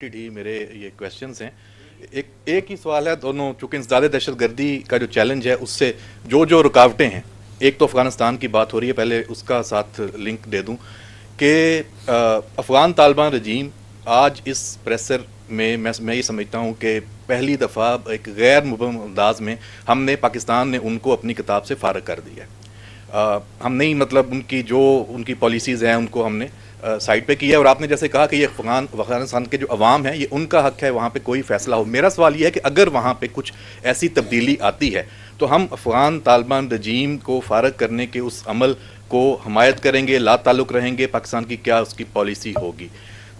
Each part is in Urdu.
ہی میرے یہ کویشچنز ہیں. ایک ہی سوال ہے. دونوں چونکہ انسداد دہشت گردی کا جو چیلنج ہے اس سے جو رکاوٹیں ہیں، ایک تو افغانستان کی بات ہو رہی ہے، پہلے اس کا ساتھ لنک دے دوں کہ افغان طالبان رجیم آج اس پریسر میں یہ سمجھتا ہوں کہ پہلی دفعہ ایک غیر مبہم انداز میں پاکستان نے ان کو اپنی کتاب سے فارغ کر دیا ہے. ہم نہیں مطلب ان کی پالیسیز ہیں ان کو ہم نے سائڈ پہ کیا ہے. اور آپ نے جیسے کہا کہ یہ افغانستان کے جو عوام ہیں یہ ان کا حق ہے وہاں پہ کوئی فیصلہ ہو. میرا سوال یہ ہے کہ اگر وہاں پہ کچھ ایسی تبدیلی آتی ہے تو ہم افغان طالبان رجیم کو فارغ کرنے کے اس عمل کو حمایت کریں گے، لا تعلق رہیں گے؟ پاکستان کی کیا اس کی پالیسی ہوگی؟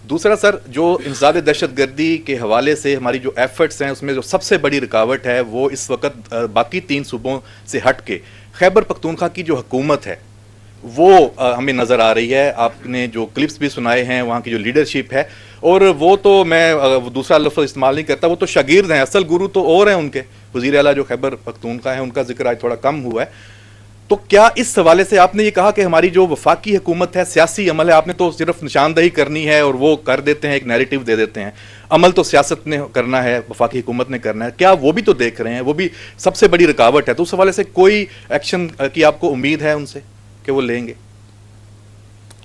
دوسرا سر، جو انسداد دہشت گردی کے حوالے سے ہماری جو ایفرٹس ہیں اس میں جو سب سے بڑی رکاوٹ ہے وہ اس وقت باقی 3 صوبوں سے ہٹ کے خیبر پختونخوا کی جو حکومت ہے وہ ہمیں نظر آ رہی ہے. آپ نے جو کلپس بھی سنائے ہیں وہاں کی جو لیڈرشپ ہے، اور وہ تو میں دوسرا لفظ استعمال نہیں کرتا، وہ تو شاگرد ہیں، اصل گرو تو اور ہیں ان کے. وزیر اعلیٰ جو خیبر پختونخوا ہیں ان کا ذکر آج تھوڑا کم ہوا ہے. تو کیا اس حوالے سے آپ نے یہ کہا کہ ہماری جو وفاقی حکومت ہے سیاسی عمل ہے، آپ نے تو صرف نشاندہی کرنی ہے اور وہ کر دیتے ہیں، ایک نیریٹو دے دیتے ہیں، عمل تو سیاست نے کرنا ہے، وفاقی حکومت نے کرنا ہے. کیا وہ بھی تو دیکھ رہے ہیں؟ وہ بھی سب سے بڑی رکاوٹ ہے. تو اس حوالے سے کوئی ایکشن کی آپ کو امید ہے ان سے کہ وہ لیں گے؟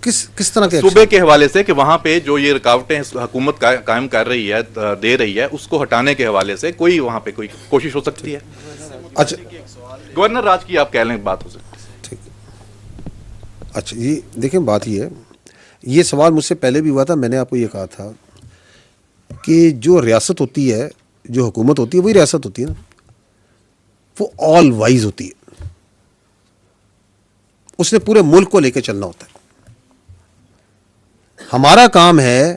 کس طرح کے صوبے کے حوالے سے کہ وہاں پہ جو یہ رکاوٹیں حکومت قائم کر رہی ہے، دے رہی ہے، اس کو ہٹانے کے حوالے سے کوئی وہاں پہ کوئی کوشش ہو سکتی ہے؟ اچھا، گورنر راج کی آپ کہہ لیں بات ہو سکتی ہے. ٹھیک. اچھا، یہ دیکھیں بات یہ ہے، یہ سوال مجھ سے پہلے بھی ہوا تھا. میں نے آپ کو یہ کہا تھا کہ جو ریاست ہوتی ہے، جو حکومت ہوتی ہے، وہی ریاست ہوتی ہے نا، وہ آل وائز ہوتی ہے. اس نے پورے ملک کو لے کے چلنا ہوتا ہے. ہمارا کام ہے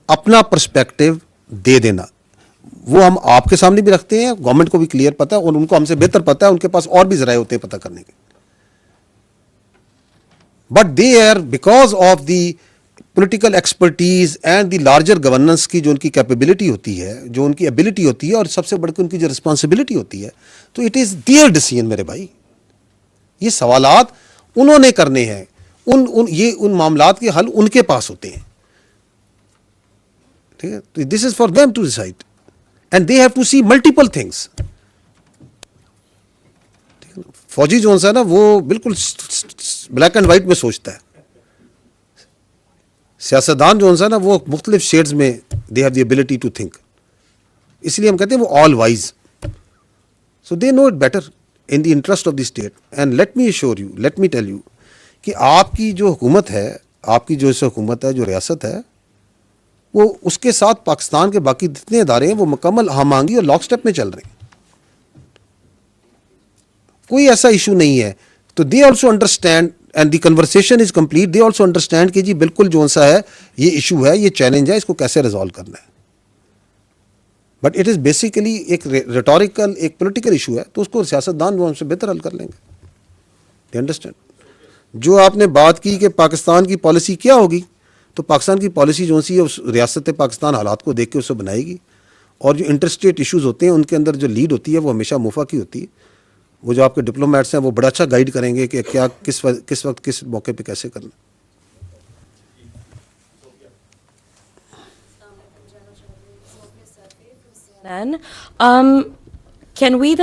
اپنا پرسپیکٹو دے دینا. وہ ہم آپ کے سامنے بھی رکھتے ہیں، گورنمنٹ کو بھی کلیئر پتا ہے، اور ان کو ہم سے بہتر پتا ہے، ان کے پاس اور بھی ذرائع ہوتے ہیں پتہ کرنے کے. But they are because of the political expertise and the larger governance کی جو ان کی کیپیبلٹی ہوتی ہے، جو ان کی ایبلٹی ہوتی ہے، اور سب سے بڑھ کے ان کی جو رسپانسبلٹی ہوتی ہے، تو اٹ از دیئر ڈیسیژن میرے بھائی. یہ سوالات انہوں نے کرنے ہیں، ان معاملات کے حل ان کے پاس ہوتے ہیں. ٹھیک ہے، this is for them to decide and they have to see multiple things. فوجی جو ہے نا وہ بالکل بلیک اینڈ وائٹ میں سوچتا ہے. سیاستدان جو ہے نا وہ مختلف شیڈز میں they have the ability to think. اس لیے ہم کہتے ہیں وہ all wise. So they know it better in the interest of the state. And let me assure you, let me tell you کہ آپ کی جو حکومت ہے، آپ کی جو حکومت ہے، جو ریاست ہے، وہ اس کے ساتھ پاکستان کے باقی جتنے ادارے ہیں وہ مکمل ہم آہنگی اور لاک سٹیپ میں چل رہے ہیں. کوئی ایسا ایشو نہیں ہے. تو they also understand and the conversation is complete. They also understand کہ جی بالکل جو سا ہے یہ ایشو ہے، یہ چیلنج ہے، اس کو کیسے ریزالو کرنا ہے. بٹ اٹ از بیسیکلی ایک ریٹوریکل، ایک پولیٹیکل ایشو ہے، تو اس کو سیاستدان جو ہم سے بہتر حل کر لیں گے. They understand. جو آپ نے بات کی کہ پاکستان کی پالیسی کیا ہوگی، تو پاکستان کی پالیسی جو سی ہے اس ریاست پاکستان حالات کو دیکھ کے اسے بنائے گی. اور جو انٹرسٹیٹ ایشوز ہوتے ہیں ان کے اندر جو لیڈ ہوتی ہے وہ ہمیشہ موفا کی ہوتی ہے. وہ جو آپ کے ڈپلومیٹس ہیں وہ بڑا اچھا گائیڈ کریں گے کہ کیا کس وقت کس موقع پہ کیسے کرنا. Can we then